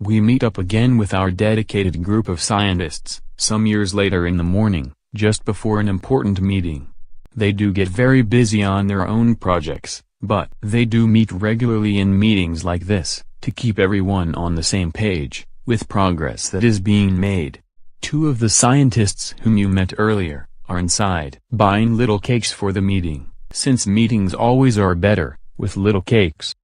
We meet up again with our dedicated group of scientists, some years later in the morning, just before an important meeting. They do get very busy on their own projects, but they do meet regularly in meetings like this, to keep everyone on the same page, with progress that is being made. Two of the scientists whom you met earlier, are inside, buying little cakes for the meeting, since meetings always are better, with little cakes.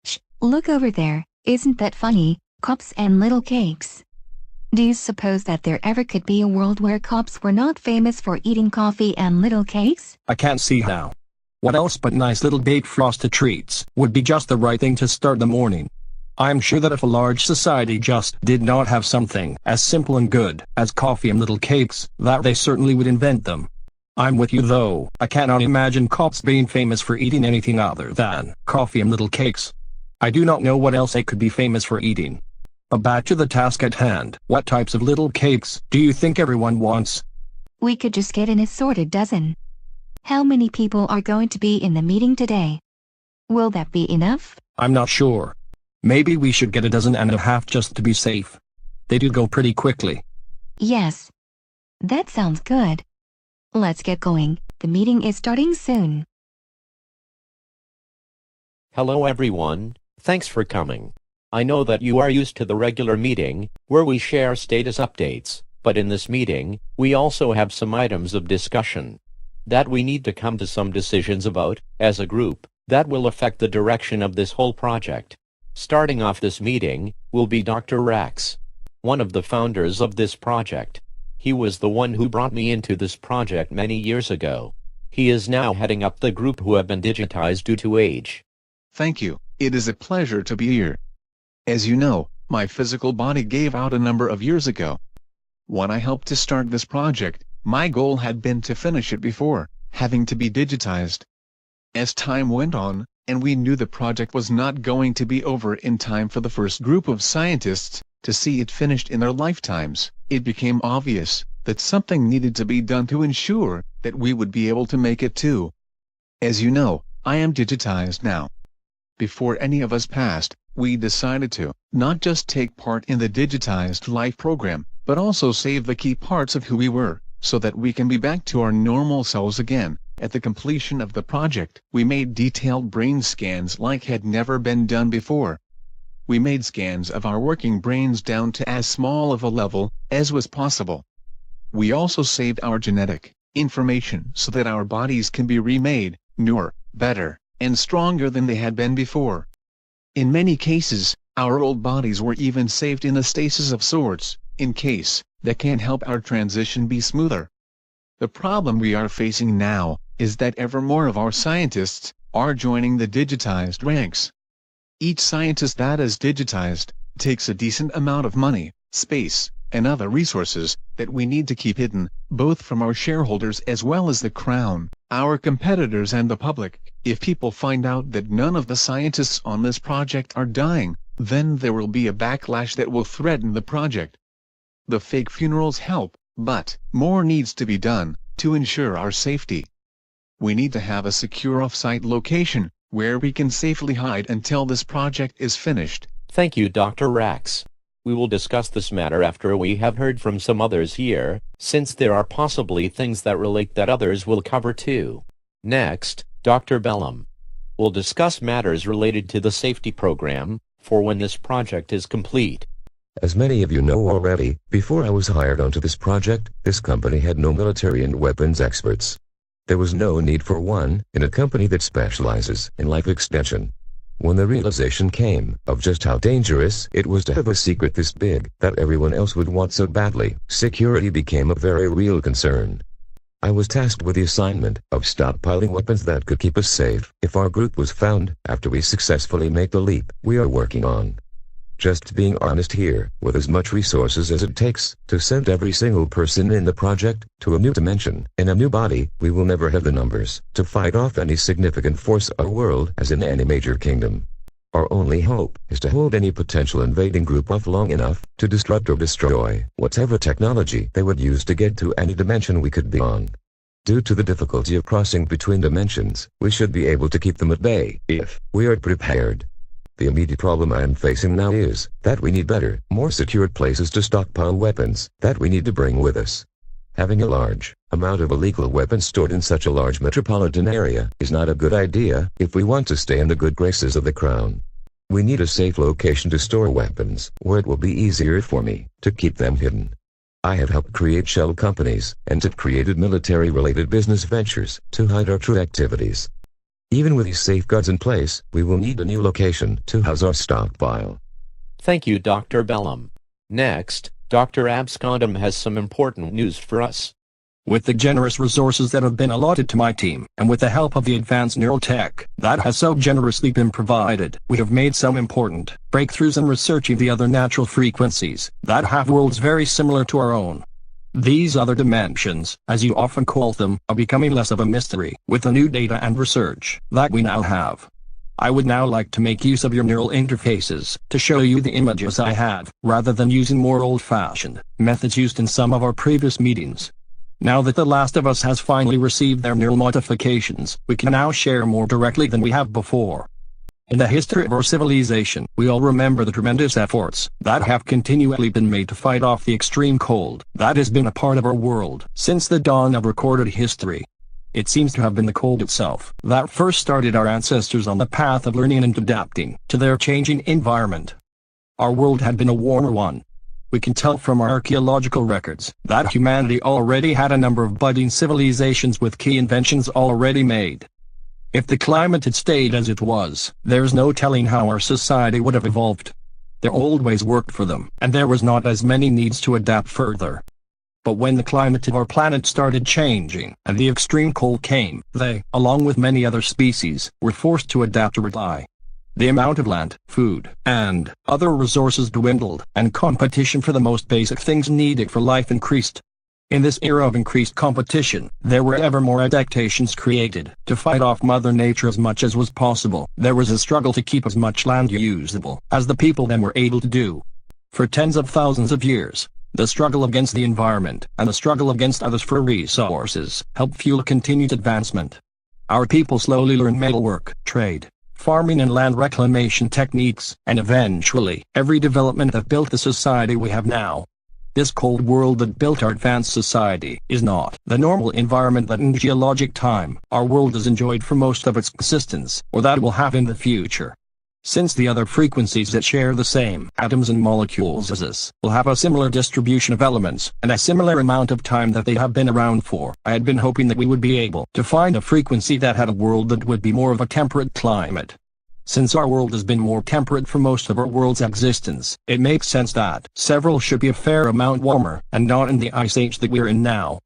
Shh, look over there, isn't that funny, cups and little cakes. Do you suppose that there ever could be a world where cops were not famous for eating coffee and little cakes? I can't see how. What else but nice little baked frosted treats would be just the right thing to start the morning. I'm sure that if a large society just did not have something as simple and good as coffee and little cakes, that they certainly would invent them. I'm with you though, I cannot imagine cops being famous for eating anything other than coffee and little cakes. I do not know what else they could be famous for eating. But back to the task at hand, what types of little cakes do you think everyone wants? We could just get an assorted dozen. How many people are going to be in the meeting today? Will that be enough? I'm not sure. Maybe we should get 1.5 just to be safe. They do go pretty quickly. Yes. That sounds good. Let's get going, the meeting is starting soon. Hello everyone, thanks for coming. I know that you are used to the regular meeting, where we share status updates, but in this meeting, we also have some items of discussion that we need to come to some decisions about, as a group, that will affect the direction of this whole project. Starting off this meeting, will be Dr. Rex, one of the founders of this project. He was the one who brought me into this project many years ago. He is now heading up the group who have been digitized due to age. Thank you, it is a pleasure to be here. As you know, my physical body gave out a number of years ago. When I helped to start this project, my goal had been to finish it before having to be digitized. As time went on, and we knew the project was not going to be over in time for the first group of scientists to see it finished in their lifetimes, it became obvious that something needed to be done to ensure that we would be able to make it too. As you know, I am digitized now. Before any of us passed, we decided to not just take part in the digitized life program, but also save the key parts of who we were, so that we can be back to our normal selves again. At the completion of the project, we made detailed brain scans like had never been done before. We made scans of our working brains down to as small of a level as was possible. We also saved our genetic information so that our bodies can be remade, newer, better, and stronger than they had been before. In many cases, our old bodies were even saved in a stasis of sorts, in case that can help our transition be smoother. The problem we are facing now is that ever more of our scientists are joining the digitized ranks. Each scientist that is digitized takes a decent amount of money, space, and other resources that we need to keep hidden, both from our shareholders as well as the Crown, our competitors and the public. If people find out that none of the scientists on this project are dying, then there will be a backlash that will threaten the project. The fake funerals help, but more needs to be done to ensure our safety. We need to have a secure off-site location where we can safely hide until this project is finished. Thank you, Dr. Rex. We will discuss this matter after we have heard from some others here, since there are possibly things that relate that others will cover too. Next, Dr. Bellum will discuss matters related to the safety program for when this project is complete. As many of you know already, before I was hired onto this project, this company had no military and weapons experts. There was no need for one in a company that specializes in life extension. When the realization came of just how dangerous it was to have a secret this big that everyone else would want so badly, security became a very real concern. I was tasked with the assignment of stockpiling weapons that could keep us safe if our group was found after we successfully make the leap we are working on. Just being honest here, with as much resources as it takes to send every single person in the project to a new dimension, in a new body, we will never have the numbers to fight off any significant force or world as in any major kingdom. Our only hope is to hold any potential invading group off long enough to disrupt or destroy whatever technology they would use to get to any dimension we could be on. Due to the difficulty of crossing between dimensions, we should be able to keep them at bay, if we are prepared. The immediate problem I am facing now is that we need better, more secured places to stockpile weapons that we need to bring with us. Having a large amount of illegal weapons stored in such a large metropolitan area is not a good idea if we want to stay in the good graces of the Crown. We need a safe location to store weapons, where it will be easier for me to keep them hidden. I have helped create shell companies, and have created military-related business ventures to hide our true activities. Even with these safeguards in place, we will need a new location to house our stockpile. Thank you, Dr. Bellum. Next, Dr. Abscondum has some important news for us. With the generous resources that have been allotted to my team, and with the help of the advanced neural tech that has so generously been provided, we have made some important breakthroughs in researching the other natural frequencies that have worlds very similar to our own. These other dimensions, as you often call them, are becoming less of a mystery with the new data and research that we now have. I would now like to make use of your neural interfaces to show you the images I have, rather than using more old-fashioned methods used in some of our previous meetings. Now that The Last of Us has finally received their neural modifications, we can now share more directly than we have before. In the history of our civilization, we all remember the tremendous efforts that have continually been made to fight off the extreme cold that has been a part of our world since the dawn of recorded history. It seems to have been the cold itself that first started our ancestors on the path of learning and adapting to their changing environment. Our world had been a warmer one. We can tell from our archaeological records that humanity already had a number of budding civilizations with key inventions already made. If the climate had stayed as it was, there's no telling how our society would have evolved. Their old ways worked for them, and there was not as many needs to adapt further. But when the climate of our planet started changing, and the extreme cold came, they, along with many other species, were forced to adapt or die. The amount of land, food, and other resources dwindled, and competition for the most basic things needed for life increased. In this era of increased competition, there were ever more adaptations created to fight off Mother Nature as much as was possible. There was a struggle to keep as much land usable as the people then were able to do. For tens of thousands of years, the struggle against the environment and the struggle against others for resources helped fuel continued advancement. Our people slowly learned metalwork, trade, farming and land reclamation techniques, and eventually, every development that built the society we have now. This cold world that built our advanced society is not the normal environment that in geologic time, our world has enjoyed for most of its existence, or that it will have in the future. Since the other frequencies that share the same atoms and molecules as us will have a similar distribution of elements and a similar amount of time that they have been around for, I had been hoping that we would be able to find a frequency that had a world that would be more of a temperate climate. Since our world has been more temperate for most of our world's existence, it makes sense that several should be a fair amount warmer, and not in the ice age that we're in now.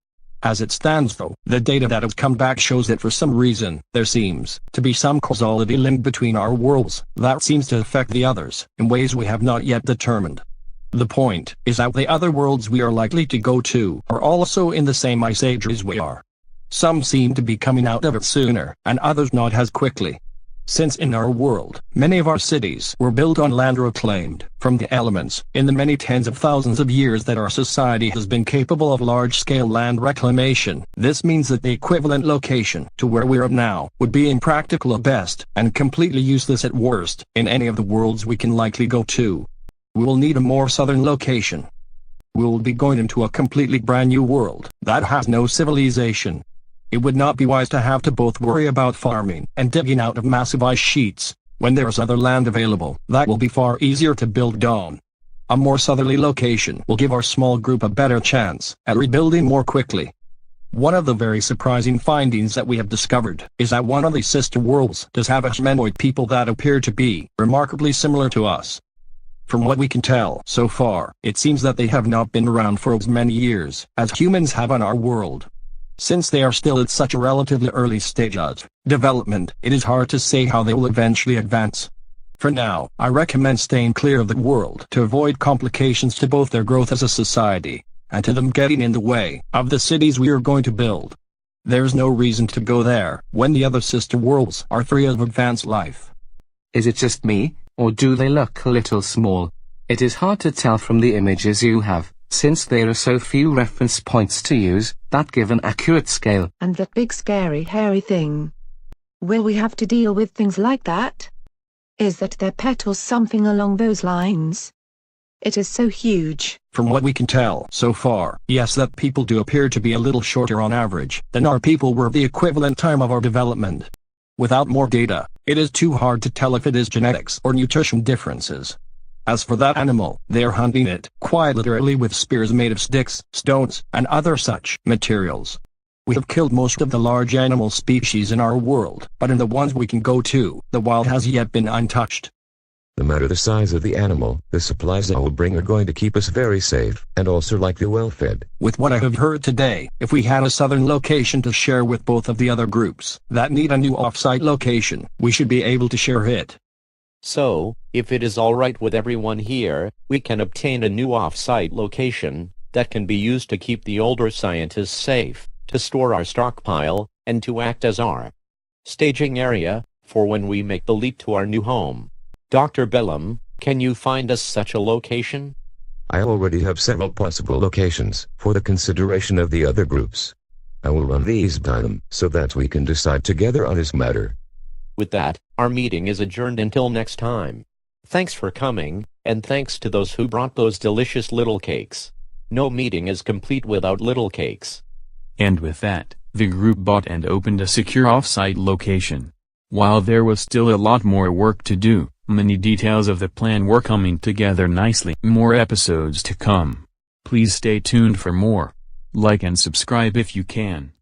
As it stands though, the data that has come back shows that for some reason, there seems to be some causality link between our worlds that seems to affect the others in ways we have not yet determined. The point is that the other worlds we are likely to go to are also in the same ice age as we are. Some seem to be coming out of it sooner, and others not as quickly. Since in our world, many of our cities were built on land reclaimed from the elements in the many tens of thousands of years that our society has been capable of large-scale land reclamation, this means that the equivalent location to where we are now would be impractical at best and completely useless at worst in any of the worlds we can likely go to. We will need a more southern location. We will be going into a completely brand new world that has no civilization. It would not be wise to have to both worry about farming and digging out of massive ice sheets, when there is other land available that will be far easier to build on. A more southerly location will give our small group a better chance at rebuilding more quickly. One of the very surprising findings that we have discovered is that one of the sister worlds does have a humanoid people that appear to be remarkably similar to us. From what we can tell so far, it seems that they have not been around for as many years as humans have on our world. Since they are still at such a relatively early stage of development, it is hard to say how they will eventually advance. For now, I recommend staying clear of the world to avoid complications to both their growth as a society, and to them getting in the way of the cities we are going to build. There's no reason to go there, when the other sister worlds are free of advanced life. Is it just me, or do they look a little small? It is hard to tell from the images you have. since there are so few reference points to use that give an accurate scale. And that big scary hairy thing. Will we have to deal with things like that? Is that their pet or something along those lines? It is so huge. From what we can tell so far, yes, that people do appear to be a little shorter on average than our people were the equivalent time of our development. Without more data, it is too hard to tell if it is genetics or nutrition differences. As for that animal, they are hunting it, quite literally, with spears made of sticks, stones, and other such materials. We have killed most of the large animal species in our world, but in the ones we can go to, the wild has yet been untouched. No matter the size of the animal, the supplies I will bring are going to keep us very safe, and also likely well fed. With what I have heard today, if we had a southern location to share with both of the other groups that need a new off-site location, we should be able to share it. So, if it is alright with everyone here, we can obtain a new off-site location that can be used to keep the older scientists safe, to store our stockpile, and to act as our staging area for when we make the leap to our new home. Dr. Bellum, can you find us such a location? I already have several possible locations for the consideration of the other groups. I will run these by them so that we can decide together on this matter. With that, our meeting is adjourned until next time. Thanks for coming, and thanks to those who brought those delicious little cakes. No meeting is complete without little cakes. And with that, the group bought and opened a secure off-site location. While there was still a lot more work to do, many details of the plan were coming together nicely. More episodes to come. Please stay tuned for more. Like and subscribe if you can.